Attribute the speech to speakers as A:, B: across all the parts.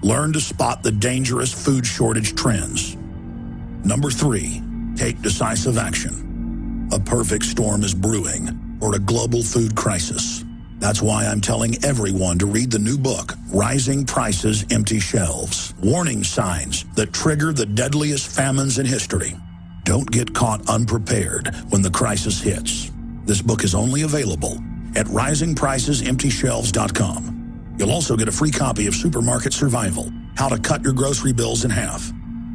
A: Learn to spot the dangerous food shortage trends. Number 3, take decisive action. A perfect storm is brewing, or a global food crisis. That's why I'm telling everyone to read the new book, Rising Prices, Empty Shelves. Warning signs that trigger the deadliest famines in history. Don't get caught unprepared when the crisis hits. This book is only available at risingpricesemptyshelves.com. You'll also get a free copy of Supermarket Survival, How to Cut Your Grocery Bills in Half.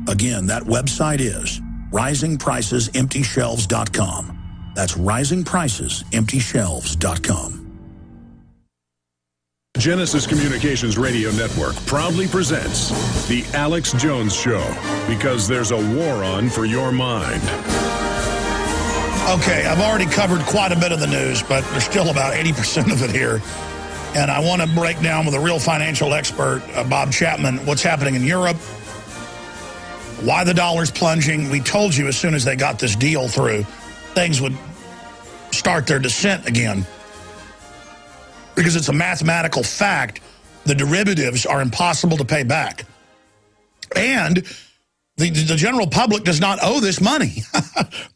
A: Again, that website is risingpricesemptyshelves.com. That's risingpricesemptyshelves.com.
B: Genesis Communications Radio Network proudly presents The Alex Jones Show, because there's a war on for your mind.
A: Okay, I've already covered quite a bit of the news, but there's still about 80% of it here. And I want to break down with a real financial expert, Bob Chapman, what's happening in Europe, why the dollar's plunging. We told you as soon as they got this deal through, things would start their descent again. Because it's a mathematical fact, the derivatives are impossible to pay back. And the general public does not owe this money.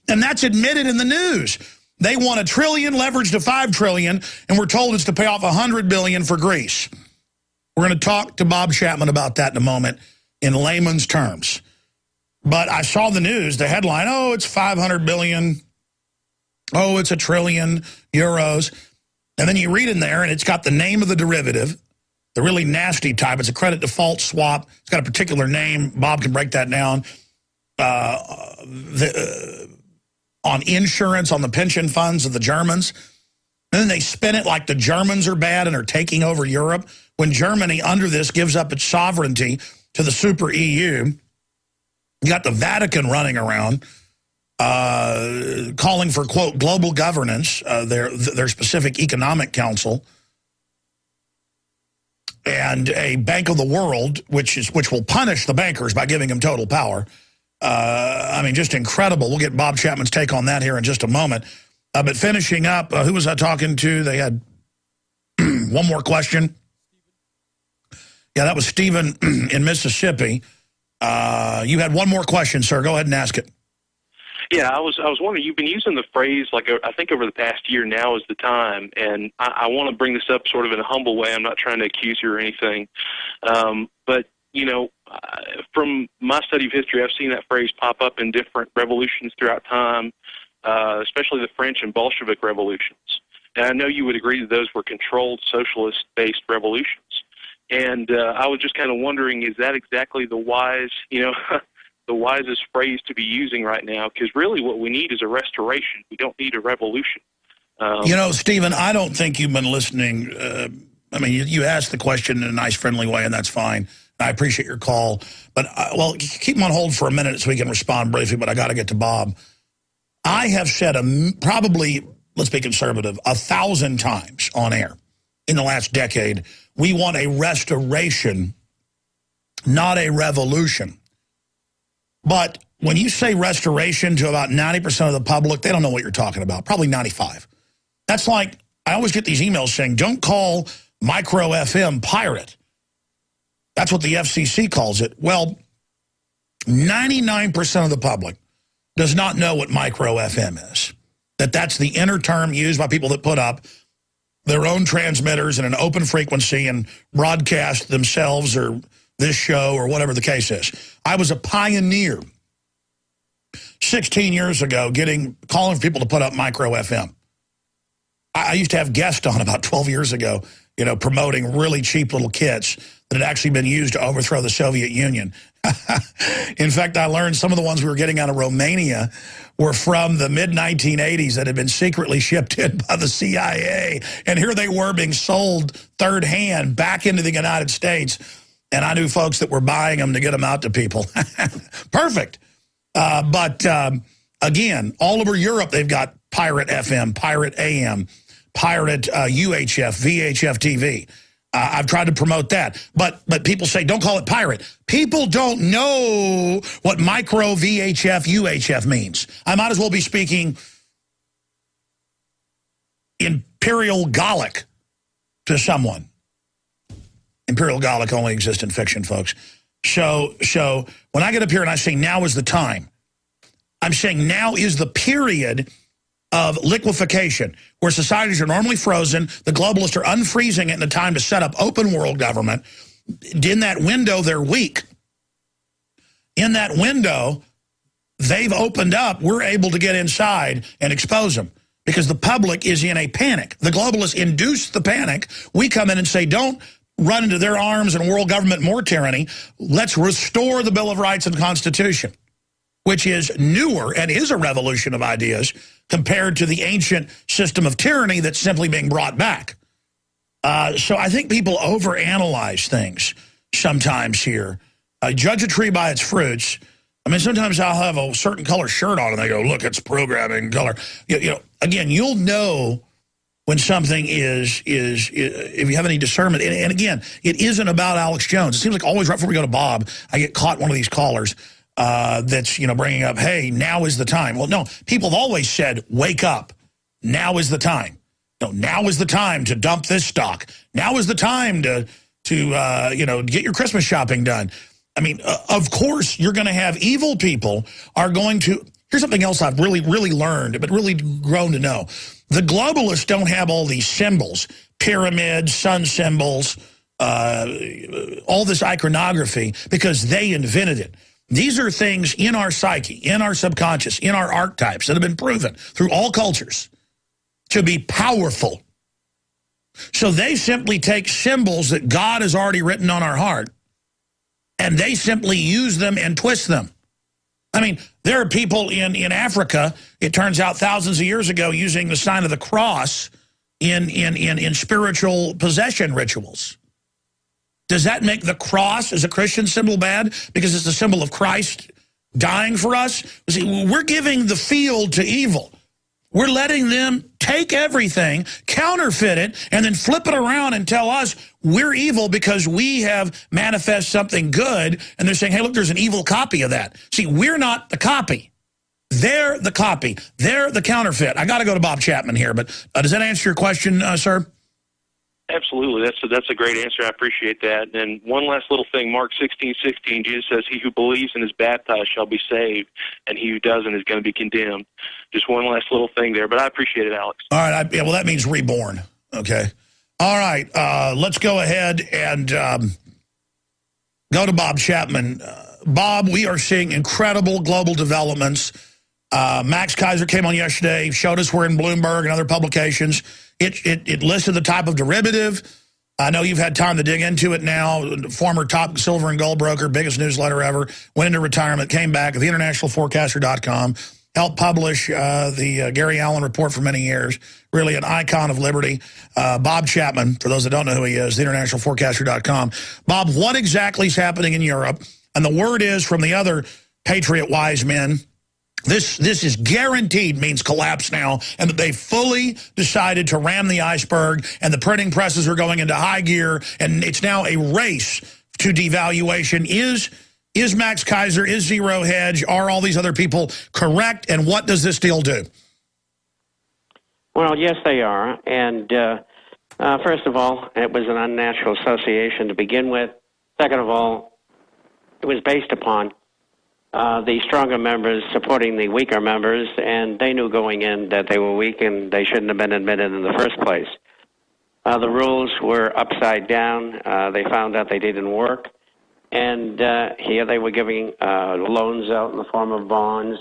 A: And that's admitted in the news. They want $1 trillion leveraged to $5 trillion, and we're told it's to pay off $100 billion for Greece. We're going to talk to Bob Chapman about that in a moment in layman's terms. But I saw the news, the headline, oh, it's 500 billion. Oh, it's €1 trillion. And then you read in there, and it's got the name of the derivative, the really nasty type. It's a credit default swap. It's got a particular name. Bob can break that down. On insurance, on the pension funds of the Germans. And then they spin it like the Germans are bad and are taking over Europe, when Germany, under this, gives up its sovereignty to the super EU. You got the Vatican running around, calling for, quote, global governance, their specific economic council, and a Bank of the World, which will punish the bankers by giving them total power. I mean, just incredible. We'll get Bob Chapman's take on that here in just a moment. But finishing up, who was I talking to? They had one more question. Yeah, that was Stephen in Mississippi. You had one more question, sir. Go ahead and ask it.
C: Yeah, I was wondering, you've been using the phrase, like, I think over the past year, now is the time, and I want to bring this up sort of in a humble way. I'm not trying to accuse you or anything. But, you know, from my study of history, I've seen that phrase pop up in different revolutions throughout time, especially the French and Bolshevik revolutions. And I know you would agree that those were controlled socialist-based revolutions. And I was just kind of wondering, is that exactly the wise, the wisest phrase to be using right now? Because really what we need is a restoration. We don't need a revolution.
A: Stephen, I don't think you've been listening. I mean, you asked the question in a nice, friendly way, and that's fine. I appreciate your call. But, well, keep him on hold for a minute so we can respond briefly, but I got to get to Bob. I have said probably, let's be conservative, 1,000 times on air in the last decade, we want a restoration, not a revolution. But when you say restoration to about 90% of the public, they don't know what you're talking about, probably 95. That's like, I always get these emails saying, don't call micro FM pirate. That's what the FCC calls it. Well, 99% of the public does not know what micro FM is. That's the inner term used by people that put up their own transmitters in an open frequency and broadcast themselves or this show or whatever the case is. I was a pioneer 16 years ago calling for people to put up micro FM. I used to have guests on about 12 years ago, promoting really cheap little kits that had actually been used to overthrow the Soviet Union. In fact, I learned some of the ones we were getting out of Romania were from the mid-1980s that had been secretly shipped in by the CIA. And here they were being sold third hand back into the United States. And I knew folks that were buying them to get them out to people. Perfect. But again, all over Europe, they've got Pirate FM, Pirate AM, Pirate UHF, VHF TV. I've tried to promote that. But people say, don't call it pirate. People don't know what micro VHF, UHF means. I might as well be speaking Imperial Gallic to someone. Imperial Gallic only exists in fiction, folks. So when I get up here and I say now is the time, I'm saying now is the period of liquefaction, where societies are normally frozen. The globalists are unfreezing it in the time to set up open world government. In that window, they're weak. In that window, they've opened up. We're able to get inside and expose them because the public is in a panic. The globalists induce the panic. We come in and say, don't run into their arms and world government more tyranny. Let's restore the Bill of Rights and Constitution, which is newer and is a revolution of ideas compared to the ancient system of tyranny that's simply being brought back. So I think people overanalyze things sometimes here. Judge a tree by its fruits. I mean, sometimes I'll have a certain color shirt on and they go, look, it's programming color. You know, again, you'll know when something is if you have any discernment. And again, it isn't about Alex Jones. It seems like always right before we go to Bob, I get caught one of these callers that's, bringing up, hey, now is the time. Well, no, people have always said, wake up. Now is the time. No, now is the time to dump this stock. Now is the time to get your Christmas shopping done. I mean, of course, you're going to have evil people are going to. Here's something else I've really, really learned, but really grown to know. The globalists don't have all these symbols, pyramids, sun symbols, all this iconography, because they invented it. These are things in our psyche, in our subconscious, in our archetypes that have been proven through all cultures to be powerful. So they simply take symbols that God has already written on our heart, and they simply use them and twist them. I mean, there are people in Africa, it turns out thousands of years ago, using the sign of the cross in spiritual possession rituals. Does that make the cross as a Christian symbol bad because it's a symbol of Christ dying for us? See, we're giving the field to evil. We're letting them take everything, counterfeit it, and then flip it around and tell us we're evil because we have manifest something good. And they're saying, hey, look, there's an evil copy of that. See, we're not the copy. They're the copy. They're the counterfeit. I got to go to Bob Chapman here, but does that answer your question, sir?
C: Absolutely. That's a great answer. I appreciate that. And one last little thing, Mark 16:16, Jesus says, he who believes and is baptized shall be saved, and he who doesn't is going to be condemned. Just one last little thing there, but I appreciate it, Alex.
A: All right. Well, that means reborn. Okay. All right. Let's go ahead and go to Bob Chapman. Bob, we are seeing incredible global developments. Max Keiser came on yesterday, showed us we're in Bloomberg and other publications. It listed the type of derivative. I know you've had time to dig into it now. Former top silver and gold broker, biggest newsletter ever, went into retirement, came back at theinternationalforecaster.com, helped publish the Gary Allen report for many years, really an icon of liberty. Bob Chapman, for those that don't know who he is, theinternationalforecaster.com. Bob, what exactly is happening in Europe? And the word is from the other patriot wise men, this is guaranteed means collapse now, and that they fully decided to ram the iceberg, and the printing presses are going into high gear, and it's now a race to devaluation. Is Max Keiser, is Zero Hedge, are all these other people correct, and what does this deal do?
D: Well, yes, they are. And first of all, it was an unnatural association to begin with. Second of all, it was based upon the stronger members supporting the weaker members, and they knew going in that they were weak and they shouldn't have been admitted in the first place. The rules were upside down. They found out they didn't work. And here they were giving loans out in the form of bonds.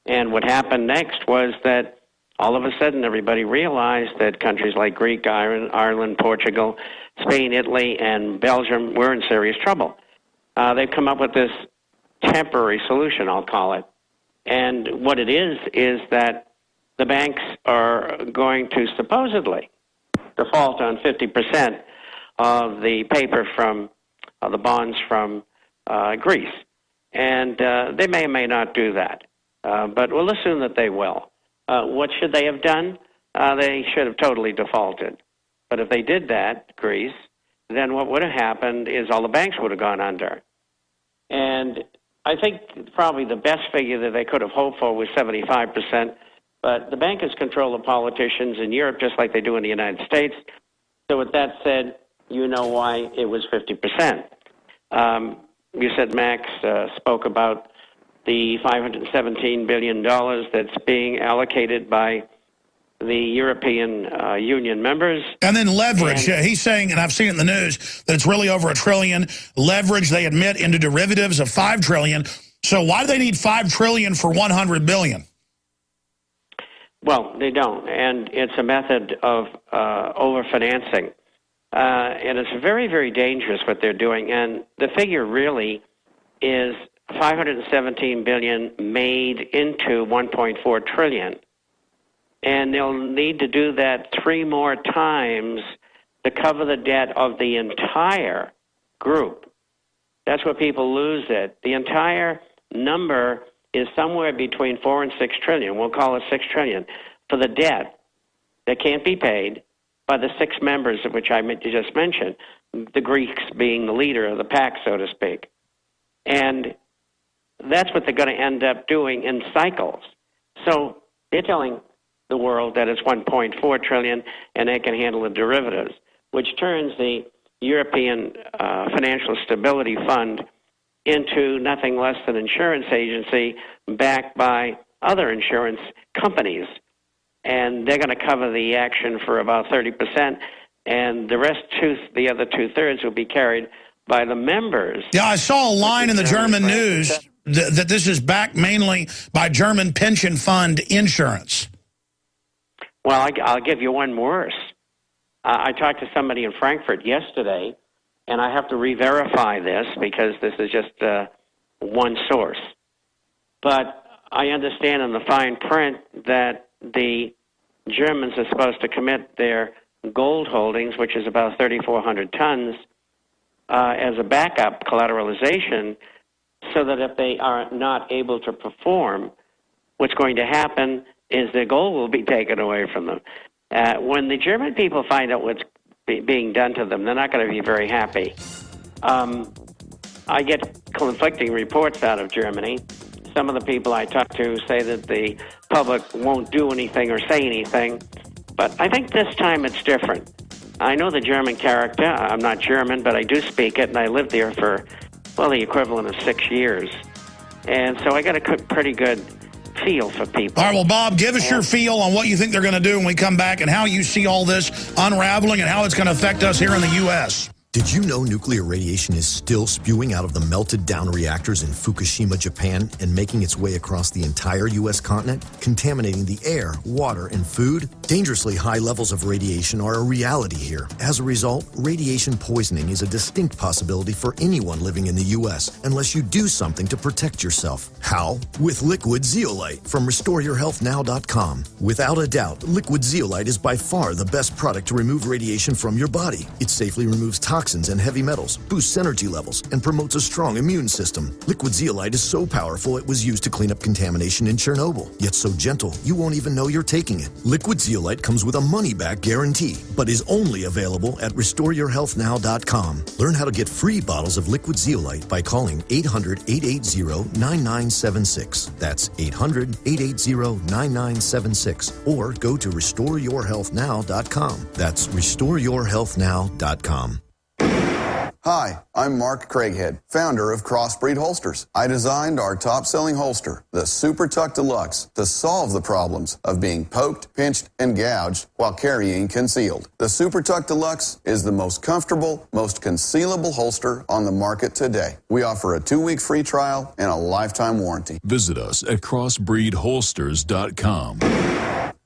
D: And what happened next was that all of a sudden everybody realized that countries like Greek, Ireland, Portugal, Spain, Italy, and Belgium were in serious trouble. They've come up with this temporary solution, I'll call it. And what it is that the banks are going to supposedly default on 50% of the paper from the bonds from Greece. And they may or may not do that. But we'll assume that they will. What should they have done? They should have totally defaulted. But if they did that, Greece, then what would have happened is all the banks would have gone under. And I think probably the best figure that they could have hoped for was 75%. But the bankers control the politicians in Europe just like they do in the United States. So with that said, you know why it was 50%. You said Max spoke about the $517 billion that's being allocated by the European Union members.
A: And then leverage. He's saying, and I've seen it in the news, that it's really over $1 trillion. Leverage, they admit, into derivatives of $5 trillion. So why do they need $5 trillion for $100 billion?
D: Well, they don't, and it's a method of overfinancing. And it's very, very dangerous what they're doing. And the figure really is $517 billion made into $1.4 trillion. And they'll need to do that 3 more times to cover the debt of the entire group. That's where people lose it. The entire number is somewhere between 4 and 6 trillion. We'll call it 6 trillion for the debt that can't be paid by the 6 members of which I just mentioned, the Greeks being the leader of the pack, so to speak. And that's what they're going to end up doing in cycles. So they're telling the world that it's 1.4 trillion and they can handle the derivatives, which turns the European Financial Stability Fund into nothing less than an insurance agency backed by other insurance companies. And they're going to cover the action for about 30%, and the rest, the other 2/3, will be carried by the members.
A: Yeah, I saw a line in the German news that this is backed mainly by German pension fund insurance.
D: Well, I'll give you one worse. I talked to somebody in Frankfurt yesterday, and I have to re-verify this because this is just one source. But I understand in the fine print that the Germans are supposed to commit their gold holdings, which is about 3,400 tons, as a backup collateralization, so that if they are not able to perform, what's going to happen is their gold will be taken away from them. When the German people find out what's being done to them, they're not going to be very happy. I get conflicting reports out of Germany. Some of the people I talk to say that the public won't do anything or say anything, but I think this time it's different. I know the German character. I'm not German, but I do speak it, and I lived there for, well, the equivalent of 6 years. And so I got a pretty good feel for people.
A: All right, well, Bob, give us your feel on what you think they're going to do when we come back and how you see all this unraveling and how it's going to affect us here in the U.S.
E: Did you know nuclear radiation is still spewing out of the melted down reactors in Fukushima, Japan, and making its way across the entire U.S. continent, contaminating the air, water, and food? Dangerously high levels of radiation are a reality here. As a result, radiation poisoning is a distinct possibility for anyone living in the U.S. unless you do something to protect yourself. How? With Liquid Zeolite from RestoreYourHealthNow.com. Without a doubt, Liquid Zeolite is by far the best product to remove radiation from your body. It safely removes toxins and heavy metals, boosts energy levels, and promotes a strong immune system. Liquid Zeolite is so powerful it was used to clean up contamination in Chernobyl, yet so gentle you won't even know you're taking it. Liquid Zeolite comes with a money-back guarantee, but is only available at RestoreYourHealthNow.com. Learn how to get free bottles of Liquid Zeolite by calling 800-880-9976. That's 800-880-9976. Or go to RestoreYourHealthNow.com. That's RestoreYourHealthNow.com.
F: Hi, I'm Mark Craighead, founder of Crossbreed Holsters. I designed our top-selling holster, the Super Tuck Deluxe, to solve the problems of being poked, pinched, and gouged while carrying concealed. The Super Tuck Deluxe is the most comfortable, most concealable holster on the market today. We offer a 2-week free trial and a lifetime warranty.
B: Visit us at crossbreedholsters.com.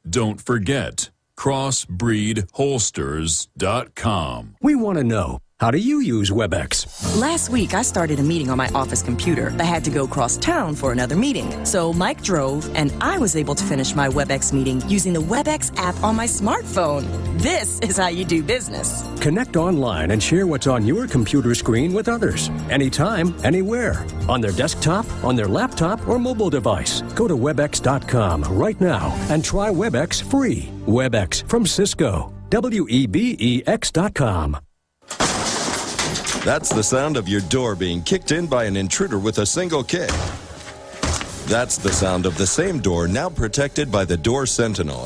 B: Don't forget, crossbreedholsters.com.
G: We want to know, how do you use WebEx?
H: Last week, I started a meeting on my office computer. I had to go cross town for another meeting. So Mike drove, and I was able to finish my WebEx meeting using the WebEx app on my smartphone. This is how you do business.
G: Connect online and share what's on your computer screen with others. Anytime, anywhere. On their desktop, on their laptop, or mobile device. Go to WebEx.com right now and try WebEx free. WebEx from Cisco. WEBEX.com.
I: That's the sound of your door being kicked in by an intruder with a single kick. That's the sound of the same door now protected by the Door Sentinel.